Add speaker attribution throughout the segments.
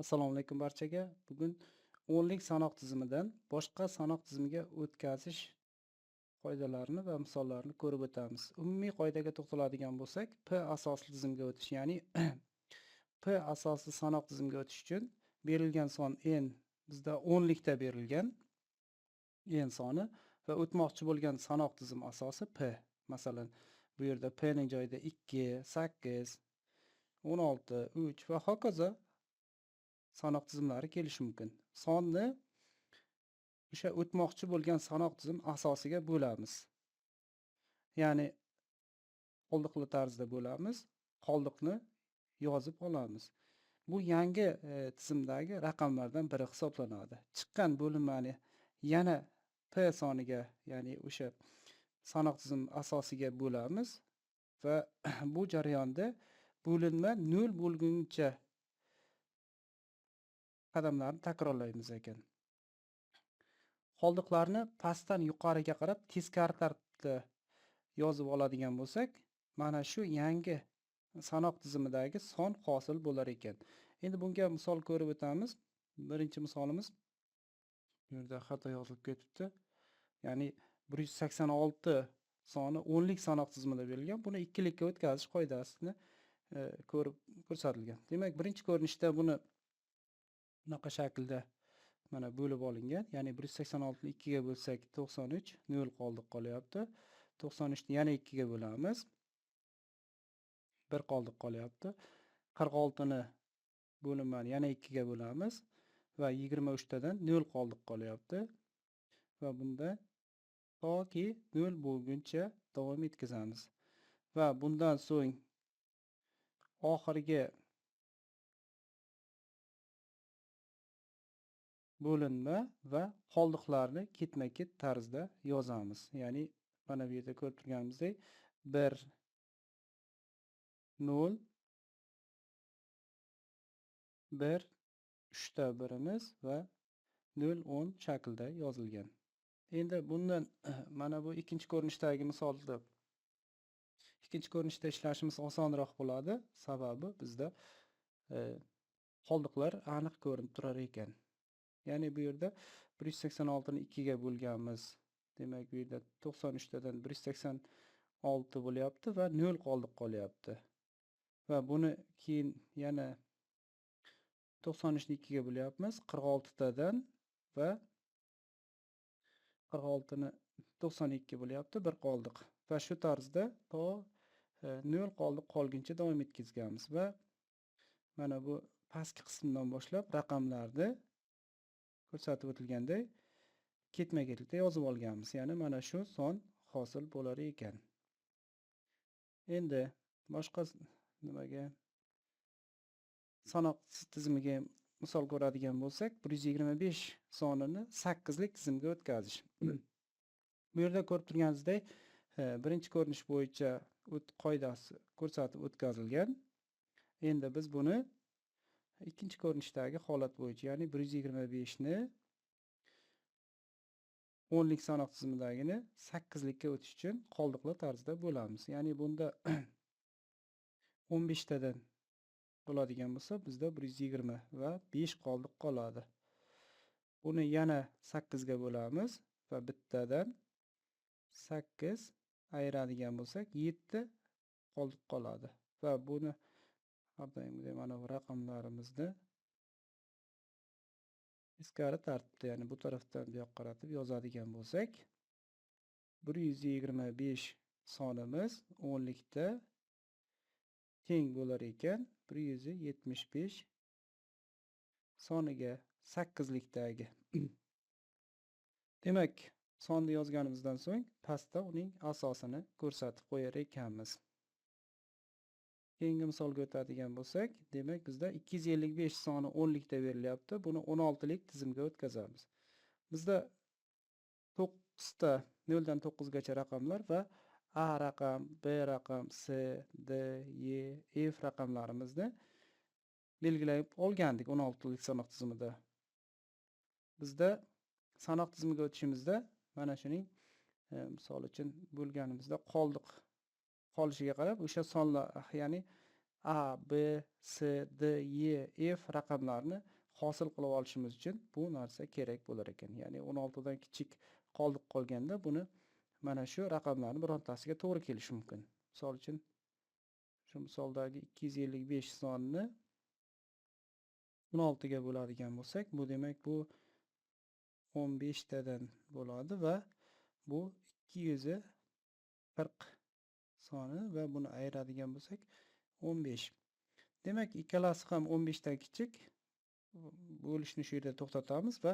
Speaker 1: Assalomu alaykum barchaga. Bugun o'nlik sanoq tizimidan boshqa sanoq tizimiga o'tkazish qoidalarini va misollarini ko'rib o'tamiz. Umumiy qoidaga to'xtaladigan bo'lsak, P asosli tizimga o'tish, ya'ni P asosli sanoq tizimiga o'tish uchun berilgan son n bizda o'nlikda berilgan n soni va o'tmoqchi bo'lgan sanoq tizim asosi P. Masalan, bu yerda P ning joyida 2, 8, 16, 3 va hokazo sanoq tizimlari kelishi mumkin. Sonni o'sha o'tmoqchi bo'lgan sanoq tizim asosiga bo'lamiz. Ya'ni qoldiqli tarzda bo'lamiz, qoldiqni yozib olamiz. Bu yangi tizimdagi raqamlardan biri hisoblanadi. Chiqqan bo'linmani yana P soniga, ya'ni o'sha sanoq tizim asosiga bo'lamiz va bu jarayonda bo'linma 0 bo'lguncha qadamlarni takrorlaymiz ekan. Qoldiqlarni pastdan yuqoriga qarab teskari tartibda yozib oladigan bo'lsak, mana shu yangi sanoq tizimidagi son hosil bo'lar ekan. Endi bunga misol ko'rib o'tamiz. Birinchi misolimiz bu yerda xato yozilib ketibdi. Ya'ni 186 soni o'nlik sanoq tizimida berilgan. Buni ikkilikka o'tkazish qoidasini ko'rib ko'rsatilgan. Demak, birinchi ko'rinishda buni bunaqa shaklda mana bo'lib olingan. Ya'ni 186 ni 2 ga bo'lsak 93, 0 qoldiq qolyapti. 93 ni yana 2 ga bo'lamiz. 1 qoldiq qolyapti. 46 ni bo'linmani yana 2 ga bo'lamiz va 23 tadan 0 qoldiq qolyapti. Va bunda toki 0 bo'lguncha davom etkazamiz. Va bundan so'ng oxirgi bo'linma va qoldiqlarni ketma-ket tarzda yozamiz. Ya'ni mana bu yerda ko'rib turganimizdek 1 0 1 3 ta birimiz va 0 10 shaklda yozilgan. Endi bundan mana bu ikkinchi ko'rinishdagi misolda ikkinchi ko'rinishda ishlashimiz osonroq bo'ladi. Sababi bizda qoldiqlar aniq ko'rinib turar ekan. Ya'ni bu yerda 186 ni 2 ga bo'lganmiz. Demak, bu yerda 93 tadan 186 bo'lyapti va 0 qoldiq qolyapti. Va buni keyin yana 93 ni 2 ga bo'lyapmiz. 46 tadan va 46 ni 92 bo'lyapti, 1 qoldiq. Va shu tarzda to 0 qoldiq qolguncha davom etkazganmiz va mana bu pastki qismdan boshlab raqamlarni ko'rsatib o'tilganday ketma-ketlikda yozib olganmiz. Ya'ni mana shu son hosil bo'lar ekan. Endi boshqa nimaga sanoq tizimiga misol ko'radigan bo'lsak, 125 sonini 8 lik tizimga o'tkazish. Bu yerda ko'rib turganingizdek, birinchi ko'rinish bo'yicha qoidasi ko'rsatib o'tkazilgan. Endi biz buni ikkinchi ko'rinishdagi holat bo'yicha, ya'ni 125 ni o'nlik sanoq tizimidagini 8 likka o'tish uchun qoldiqli tarzda bo'lamiz. Ya'ni bunda 15 tadan bo'ladigan bo'lsa, bizda 120 va 5 qoldiq qoladi. Buni yana 8 ga bo'lamiz va bittadan 8 ayiradigan bo'lsak, 7 qoldiq qoladi. Va buni mana bu raqamlarimizni teskari tartibda, ya'ni bu tarafdan bu yoqqa qaratib yozadigan bo'lsak, 125 sonimiz o'nlikda teng bo'lar ekan 175 soniga 8 likdagi. Demak, sonni yozganimizdan so'ng pastda uning asosini ko'rsatib qo'yar ekanmiz. Keyingi misolga o'tadigan bo'lsak, demak bizda 255 soni 10 likda berilyapti. Buni 16 lik tizimga o'tkazamiz. Bizda 9 ta 0 dan 9 gacha raqamlar va A raqam, B raqam, C, D, E, F raqamlarimizni belgilab olgandik 16 lik sanoq tizimida. Bizda sanoq tizimiga o'tishimizda mana shuning misol uchun bo'lganimizda qoldiq qolishiga qarab o'sha sonlar, ya'ni A, B, C, D, E, F raqamlarni hosil qilib olishimiz uchun bu narsa kerak bo'lar ekan. Ya'ni 16 dan kichik qoldiq qolganda buni mana shu raqamlarni birontasiga to'g'ri kelishi mumkin. Misol uchun shu misoldagi 255 sonini 16 ga bo'ladigan bo'lsak, bu demak bu 15 tadan bo'ladi va bu 240 soni va buni ayiradigan bo'lsak 15. Demak, ikkalasi ham 15 dan kichik. Bo'lishni shu yerda to'xtatamiz va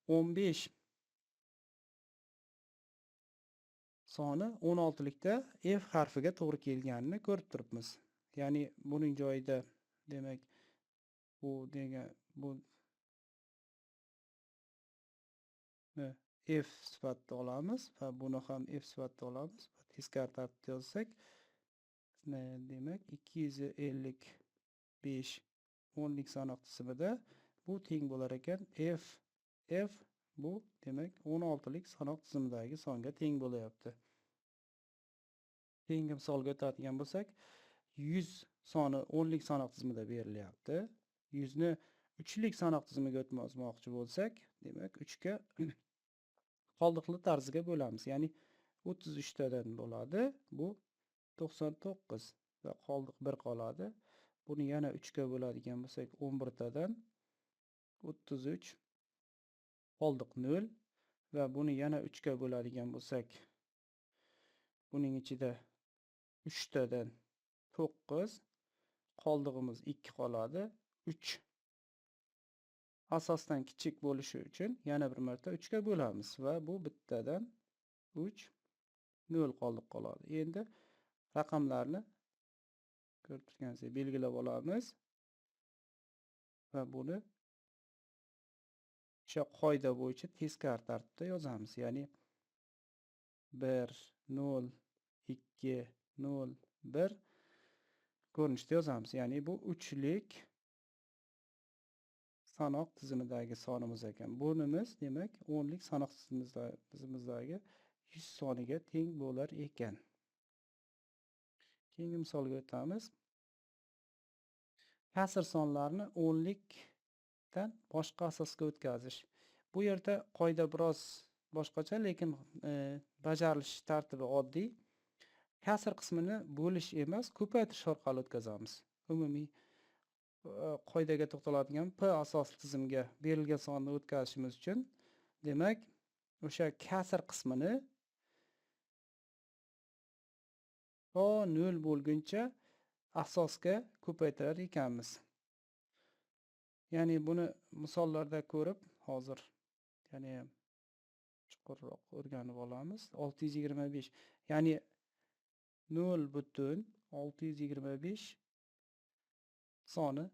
Speaker 1: 15 soni 16 likda F harfiga to'g'ri kelganini ko'rib turibmiz. Ya'ni buning joyida demak bu degan bu F sifatida olamiz va buni ham F sifatida olamiz. Teskari tartibda yozsak, demak 255 o'nlik sanoq tizimida bu teng bo'lar ekan F bu demak 16 lik sanoq tizimidagi songa teng bo'layapti. Keyingi misolga o'tadigan bo'lsak, 100 soni 10 lik sanoq tizimida berilyapti. 100 ni 3 lik sanoq tizimiga o'tkazmoqchi bo'lsak, demak 3 ga qoldiqli tarziga bo'lamiz. Ya'ni 33 tadan bo'ladi. Bu 99 va qoldiq 1 qoladi. Buni yana 3 ga bo'ladigan bo'lsak, 11 tadan 33 qoldiq 0 va buni yana 3 ga bo'ladigan bo'lsak, buning ichida 3 tadan 9 qoldig'imiz 2 qoladi. 3 asosdan kichik bo'lishi uchun yana bir marta 3 ga bo'lamiz va bu bittadan 3 0 qoldiq qoladi. Endi raqamlarni ko'rib turganingizdek belgilab olamiz va buni o'sha qoida bo'yicha teskari tartibda yozamiz. Ya'ni 1 0 2 0 1 ko'rinishda yozamiz. Ya'ni bu 3 lik sanoq tizimidagi sonimiz ekan. Bunimiz demak 10 lik sanoq tizimimizdagi 100 soniga teng bo'lar ekan. Keyingi misolga o'tamiz. Kasr sonlarni 10 likdan boshqa asosga o'tkazish. Bu yerda qoida biroz boshqacha, lekin bajarilish tartibi oddiy. Kasr qismini bo'lish emas, ko'paytirish orqali o'tkazamiz. Umumiy qoidaga to'xtaladigan P asosli tizimga berilgan sonni o'tkazishimiz uchun demak o'sha kasr qismini to 0 bo'lguncha asosga ko'paytirar ekanmiz. Ya'ni buni misollarda ko'rib hozir ya'ni chuqurroq o'rganib olamiz. 625 ya'ni 0.625 soni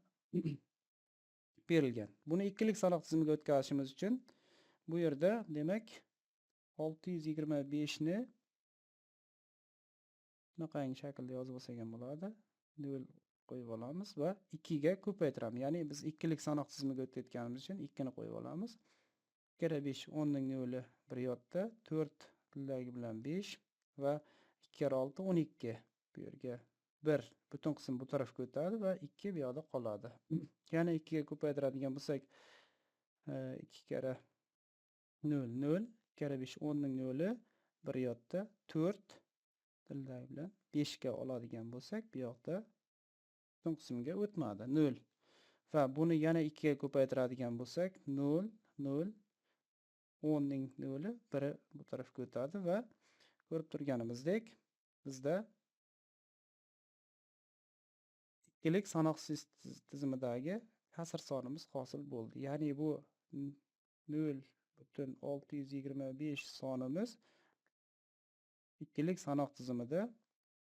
Speaker 1: berilgan. Buni ikkilik sanoq tizimiga o'tkazishimiz uchun bu yerda demak 625 ni bunaqangi shaklda yozib olsak ham bo'ladi. 0 qo'yib olamiz va 2 ga ko'paytiramiz. Ya'ni biz ikkilik sanoq tizimiga o'tayotganimiz uchun 2 ni qo'yib olamiz. 2 kere 5 10 ning 0 bir yotda, 4 tildagi bilan 5 va 2 kere 6 12. Bu yerga 1 butun qism bu tarafga o'tadi va 2 bu yoqda qoladi. Yana 2 ga ko'paytiradigan bo'lsak, 2 kere 0 0, 2 kere 5 10 ning 0 bir yotda, 4 tildagi bilan 5 ga oladigan bo'lsak, bu yoqda butun qismga o'tmadi 0. Va buni yana 2 ga ko'paytiradigan bo'lsak, 0 0 10 ning 0 biri bu tarafga o'tadi va ko'rib turganimizdek bizda ikkilik sanoq tizimidagi kasr sonimiz hosil bo'ldi. Ya'ni bu 0.625 sonimiz ikkilik sanoq tizimida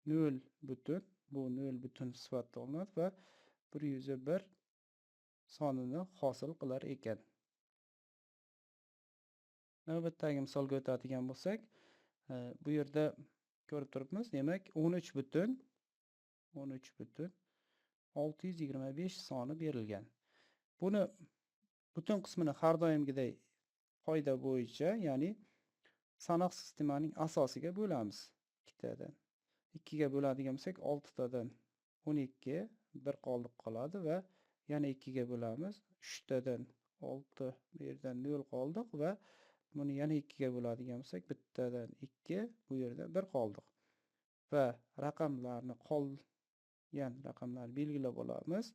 Speaker 1: 0 butun, bu 0 butun sifatida olinadi va 101 sonini hosil qilar ekan. Navbatdagi misolga o'tadigan bo'lsak, bu yerda ko'rib turibmiz, demak 13 butun 625 soni berilgan. Buni butun qismini har doimgidek qoida bo'yicha, ya'ni sanoq sistemasining asosiga bo'lamiz. 2 tadan 2 ga bo'ladigan bo'lsak, 6 tadan 12 1 qoldiq qoladi va yana 2 ga bo'lamiz. 3 tadan 6, bu yerdan 0 qoldiq va buni yana 2 ga bo'ladigan bo'lsak, bittadan 2, bu yerda 1 qoldiq. Va raqamlarni qolgan raqamlarni belgilab olamiz.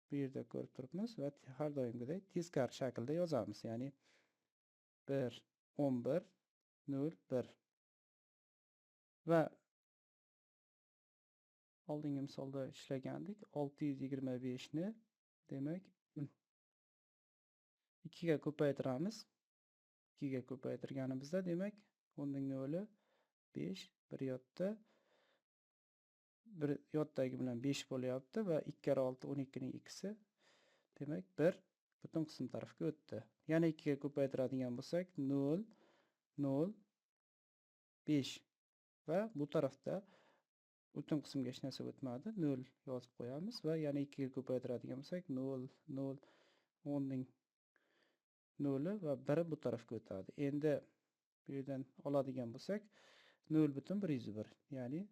Speaker 1: Bu yerda ko'rib turibmiz va har doimgidek teskari shaklda yozamiz. Ya'ni 1, 11, 0, 1. Va oldingi misolda ishlagandik. 625 ni demak 2 ga ko'paytiramiz. 2 ga ko'paytirganimizda demak 10 ning 0 5, 1 yotda 1 yotdagi bilan 5 bo'lyapti va 2 kare 6 12 ning ikkisi demak 1 butun qism tarafga o'tdi. Yana 2 ga ko'paytiradigan bo'lsak 0 0 5 va bu tarafda butun qismga hech narsa o'tmadi. 0 yozib qo'yamiz va yana 2 ga ko'paytiradigan bo'lsak 0 0 10 ning 0 va 1 bu tarafga o'tadi. Endi bu yerdan oladigan bo'lsak 0,101 ya'ni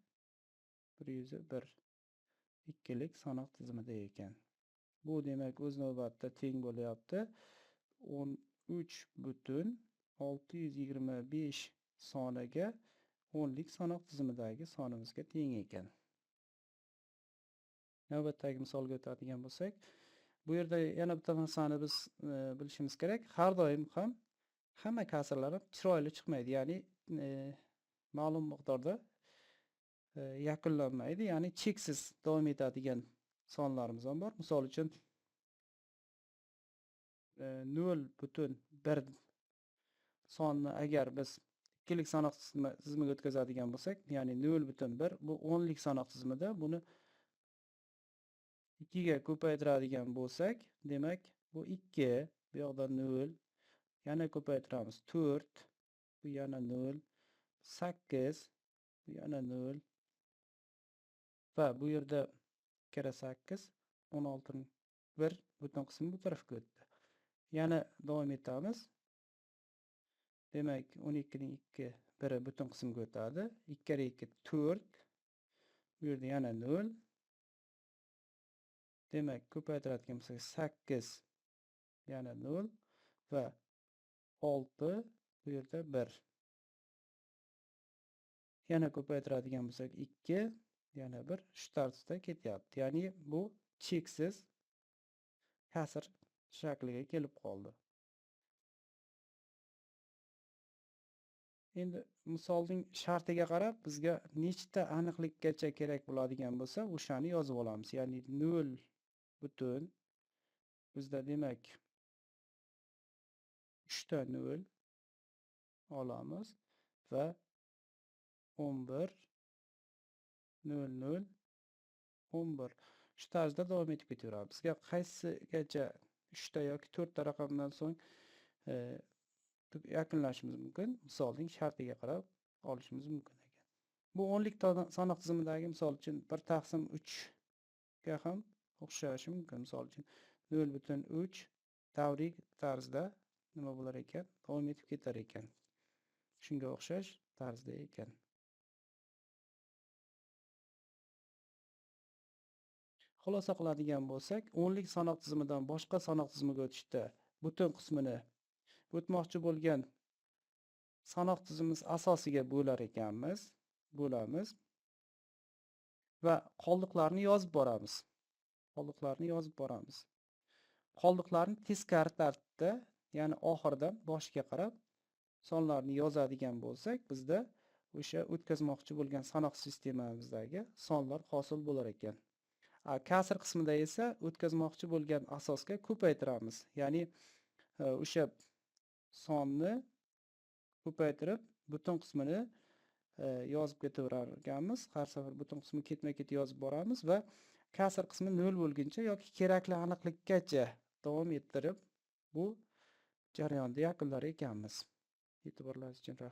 Speaker 1: 101 ikkilik sanoq tizimida ekan. Bu demak o'z navbatida teng bo'lyapti 13,625 soniga 10lik sanoq tizimidagi sonimizga teng ekan. Navbatdagi misolga o'tadigan bo'lsak, bu yerda yana bitta narsani biz bilishimiz kerak. Har doim ham hamma kasrlar ham chiroyli chiqmaydi. Ya'ni ma'lum miqdorda yakunlanmaydi. Ya'ni cheksiz davom etadigan sonlarimiz ham bor. Misol uchun 0,1 sonni agar biz ikkilik sanoq tizimiga o'tkazadigan bo'lsak, ya'ni 0,1 bu 10lik sanoq tizimida buni 2 ga ko'paytiradigan bo'lsak, demak bu 2, bu yoqda 0, yana ko'paytiramiz 4, bu yana 0, 8, bu yana 0 va bu yerda 2 kare 8 16 ning 1 butun qismi bu tarafga o'tdi. Yana davom etamiz. Demak 12 ning 2 1 butun qismga o'tadi. 2 kare 2 4. Bu yerda yana 0. Demak ko'paytiradigan bo'lsak 8 yana 0 va 6 bu yerda 1. Yana ko'paytiradigan bo'lsak 2 yana 1 shu tartibda ketyapti. Ya'ni bu cheksiz kasr shakliga kelib qoldi. Endi misolning shartiga qarab bizga nechta aniqlikgacha kerak bo'ladigan bo'lsa, o'shani yozib olamiz. Ya'ni 0 butun bizda demak 3 ta 0 olamiz va 11 0 0 11 shu tarzda davom etib ketaveramiz. Bizga qaysigacha 3 ta yoki 4 ta raqamdan so'ng yakunlashimiz mumkin. Misolning shartiga qarab olishimiz mumkin ekan. Bu 10lik sanoq tizimidagi misol uchun 1/3 ga ham o'xshashi mumkin. Misol uchun 0,3 davriy tarzda nima bo'lar ekan? Davom etib ketar ekan. Shunga o'xshash tarzda ekan. Xulosa qiladigan bo'lsak, 10lik sanoq tizimidan boshqa sanoq tizimiga o'tishda butun qismini o'tmoqchi bo'lgan sanoq tizimimiz asosiga bo'lamiz va qoldiqlarni yozib boramiz. Qoldiqlarni teskari tartibda, ya'ni oxirdan boshiga qarab sonlarni yozadigan bo'lsak, bizda o'sha o'tkazmoqchi bo'lgan sanoq sistemamizdagi sonlar hosil bo'lar ekan. Kasr qismida esa o'tkazmoqchi bo'lgan asosga ko'paytiramiz. Ya'ni o'sha sonni ko'paytirib butun qismini yozib ketaverganmiz. Har safar butun qismi ketma-ket yozib boramiz va kasr qismi 0 bo'lguncha yoki kerakli aniqlikkacha davom ettirib bu jarayonni yakunlar ekanmiz. E'tiborlaringiz uchun rahmat.